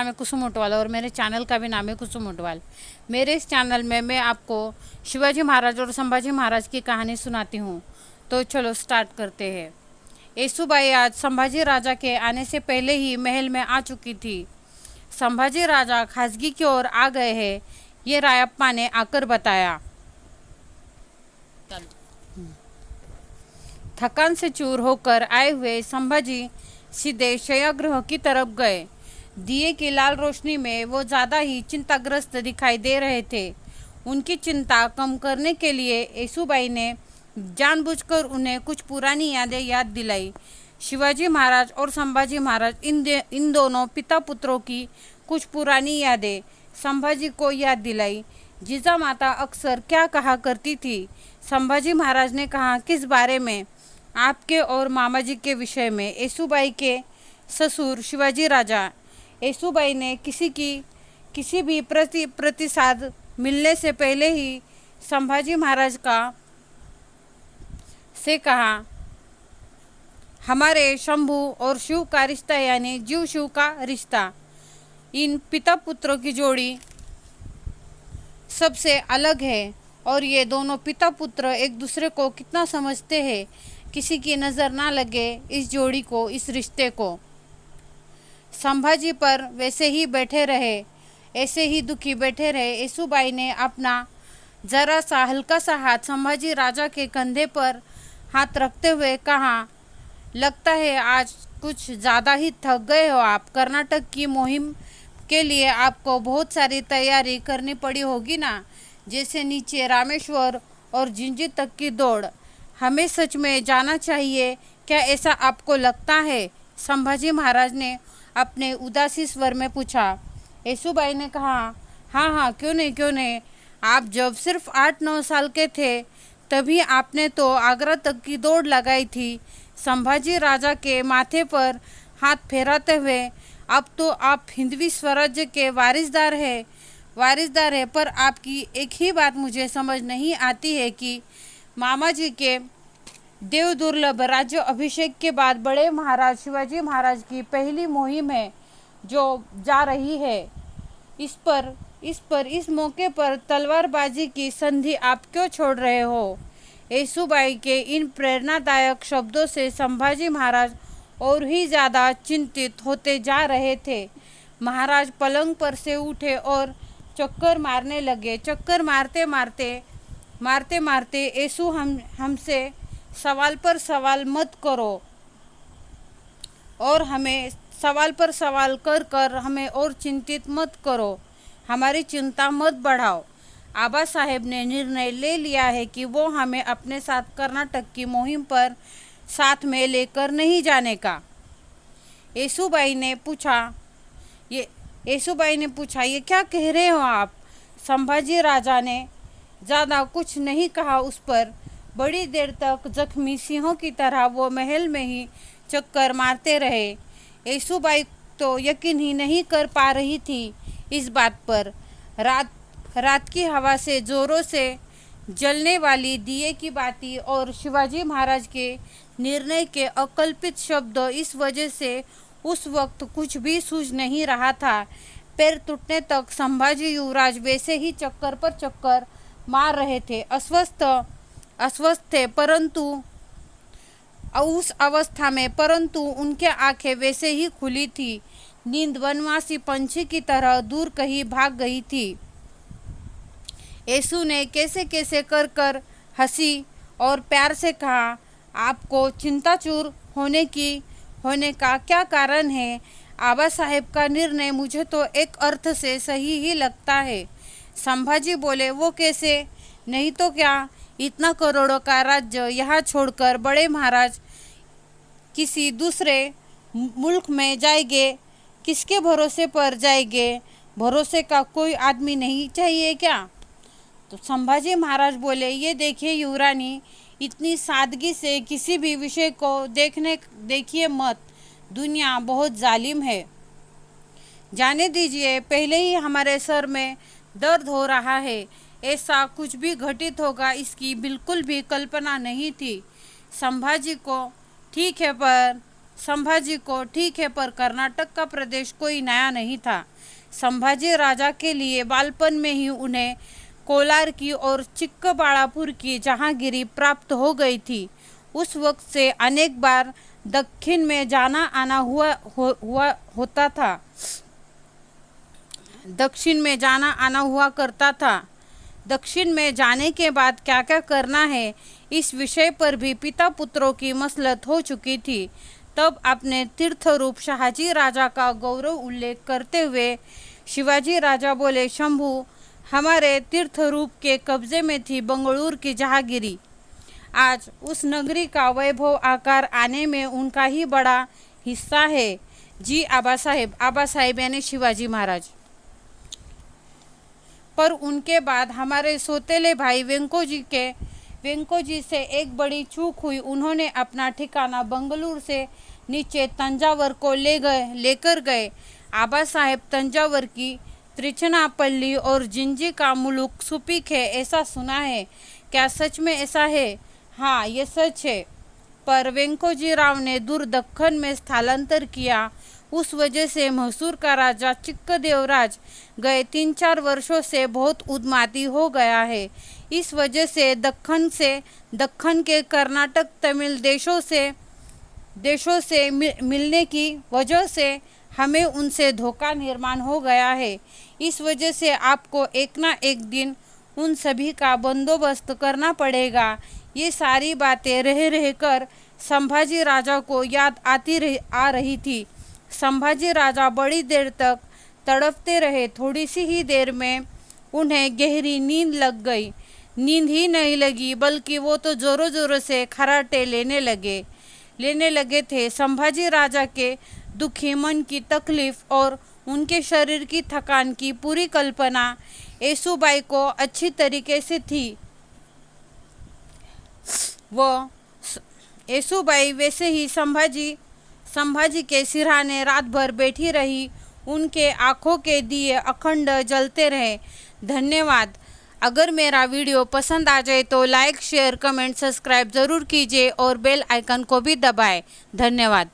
नाम है कुसुम उटवाल और मेरे चैनल का भी नाम है कुसुम उटवाल। मेरे इस चैनल में मैं आपको शिवाजी महाराज और संभाजी महाराज की कहानी सुनाती हूँ। तो चलो स्टार्ट करते हैं। येसूबाई आज संभाजी राजा के आने से पहले ही महल में आ चुकी थी। संभाजी राजा खासगी की ओर आ गए हैं, ये रायप्पा ने आकर बताया। थकान से चूर होकर आए हुए संभाजी सीधे शय्यागृह की तरफ गए। दिए की लाल रोशनी में वो ज़्यादा ही चिंताग्रस्त दिखाई दे रहे थे। उनकी चिंता कम करने के लिए येसूबाई ने जानबूझकर उन्हें कुछ पुरानी यादें याद दिलाई। शिवाजी महाराज और संभाजी महाराज इन दोनों पिता पुत्रों की कुछ पुरानी यादें संभाजी को याद दिलाई। जीजा माता अक्सर क्या कहा करती थी? संभाजी महाराज ने कहा, किस बारे में? आपके और मामा जी के विषय में। येसूबाई के ससुर शिवाजी राजा। येसूबाई ने किसी भी प्रतिसाद मिलने से पहले ही संभाजी महाराज से कहा, हमारे शंभू और शिव का रिश्ता यानी जीव शिव का रिश्ता, इन पिता पुत्रों की जोड़ी सबसे अलग है और ये दोनों पिता पुत्र एक दूसरे को कितना समझते हैं। किसी की नज़र ना लगे इस जोड़ी को, इस रिश्ते को। संभाजी पर वैसे ही बैठे रहे, ऐसे ही दुखी बैठे रहे। येसूबाई ने अपना जरा सा हल्का सा हाथ संभाजी राजा के कंधे पर हाथ रखते हुए कहा, लगता है आज कुछ ज़्यादा ही थक गए हो आप। कर्नाटक की मुहिम के लिए आपको बहुत सारी तैयारी करनी पड़ी होगी ना, जैसे नीचे रामेश्वर और जिंजी तक की दौड़। हमें सच में जाना चाहिए क्या, ऐसा आपको लगता है? संभाजी महाराज ने अपने उदासी स्वर में पूछा। येसूबाई ने कहा, हाँ, क्यों नहीं। आप जब सिर्फ 8-9 साल के थे तभी आपने तो आगरा तक की दौड़ लगाई थी। संभाजी राजा के माथे पर हाथ फेराते हुए, अब तो आप हिंदवी स्वराज्य के वारिसदार है। पर आपकी एक ही बात मुझे समझ नहीं आती है कि मामा जी के देव दुर्लभ राज्य अभिषेक के बाद बड़े महाराज शिवाजी महाराज की पहली मुहिम है जो जा रही है, इस मौके पर तलवारबाजी की संधि आप क्यों छोड़ रहे हो? येसूबाई के इन प्रेरणादायक शब्दों से संभाजी महाराज और ही ज़्यादा चिंतित होते जा रहे थे। महाराज पलंग पर से उठे और चक्कर मारने लगे। चक्कर मारते मारते येसु, हमसे सवाल पर सवाल मत करो और हमें सवाल पर सवाल कर हमें और चिंतित मत करो, हमारी चिंता मत बढ़ाओ। आबा साहेब ने निर्णय ले लिया है कि वो हमें अपने साथ कर्नाटक की मुहिम पर साथ में लेकर नहीं जाने का। येसूबाई ने पूछा, ये क्या कह रहे हो आप? संभाजी राजा ने ज़्यादा कुछ नहीं कहा उस पर। बड़ी देर तक जख्मी सिंहों की तरह वो महल में ही चक्कर मारते रहे। येसूबाई तो यकीन ही नहीं कर पा रही थी इस बात पर। रात की हवा से जोरों से जलने वाली दिए की बाती और शिवाजी महाराज के निर्णय के अकल्पित शब्द, इस वजह से उस वक्त कुछ भी सूझ नहीं रहा था। पैर टूटने तक संभाजी युवराज वैसे ही चक्कर पर चक्कर मार रहे थे। अस्वस्थ थे परंतु उस अवस्था में, परंतु उनके आंखें वैसे ही खुली थी। नींद वनवासी पंछी की तरह दूर कहीं भाग गई थी। येसु ने कैसे कर हंसी और प्यार से कहा, आपको चिंताचूर होने का क्या कारण है? आबा साहेब का निर्णय मुझे तो एक अर्थ से सही ही लगता है। संभाजी बोले, वो कैसे? नहीं तो क्या, इतना करोड़ों का राज्य यहाँ छोड़कर बड़े महाराज किसी दूसरे मुल्क में जाएंगे? किसके भरोसे पर जाएंगे? भरोसे का कोई आदमी नहीं चाहिए क्या? तो संभाजी महाराज बोले, ये देखिए युवरानी, इतनी सादगी से किसी भी विषय को देखिए मत। दुनिया बहुत जालिम है। जाने दीजिए, पहले ही हमारे सर में दर्द हो रहा है। ऐसा कुछ भी घटित होगा इसकी बिल्कुल भी कल्पना नहीं थी। संभाजी को ठीक है पर कर्नाटक का प्रदेश कोई नया नहीं था। संभाजी राजा के लिए बालपन में ही उन्हें कोलार की और चिक्कबालापुर की जहांगीरी प्राप्त हो गई थी। उस वक्त से अनेक बार दक्षिण में जाना आना होता था। दक्षिण में जाना आना हुआ करता था। दक्षिण में जाने के बाद क्या क्या करना है, इस विषय पर भी पिता पुत्रों की मसलत हो चुकी थी। तब अपने तीर्थ रूप शहाजी राजा का गौरव उल्लेख करते हुए शिवाजी राजा बोले, शंभू, हमारे तीर्थ रूप के कब्जे में थी बंगलुरु की जहांगीरी। आज उस नगरी का वैभव आकार आने में उनका ही बड़ा हिस्सा है। जी आबा साहेब यानी शिवाजी महाराज। पर उनके बाद हमारे सौतेले भाई वेंको जी से एक बड़ी चूक हुई। उन्होंने अपना ठिकाना बंगलुरु से नीचे तंजावर को लेकर गए। आबा साहेब तंजावर की त्रिचनापल्ली और जिंजी का मुलुक सुपीक है, ऐसा सुना है। क्या सच में ऐसा है? हाँ, ये सच है। पर वेंकोजी राव ने दूर दक्खन में स्थलांतर किया। उस वजह से मैसूर का राजा चिक्कदेवराज गए 3-4 वर्षों से बहुत उद्मादी हो गया है। इस वजह से दक्खन के कर्नाटक तमिल देशों से मिलने की वजह से हमें उनसे धोखा निर्माण हो गया है। इस वजह से आपको एक ना एक दिन उन सभी का बंदोबस्त करना पड़ेगा। ये सारी बातें रह कर संभाजी राजा को याद आ रही थी। संभाजी राजा बड़ी देर तक तड़पते रहे। थोड़ी सी ही देर में उन्हें गहरी नींद लग गई। नींद ही नहीं लगी, बल्कि वो तो जोरों जोरों से खर्राटे लेने लगे थे। संभाजी राजा के दुखी मन की तकलीफ और उनके शरीर की थकान की पूरी कल्पना येसुबाई को अच्छी तरीके से थी। वो येसुबाई वैसे ही संभाजी के सिरहाने रात भर बैठी रही। उनके आंखों के दिए अखंड जलते रहे। धन्यवाद। अगर मेरा वीडियो पसंद आ जाए तो लाइक, शेयर, कमेंट, सब्सक्राइब ज़रूर कीजिए और बेल आइकन को भी दबाएं। धन्यवाद।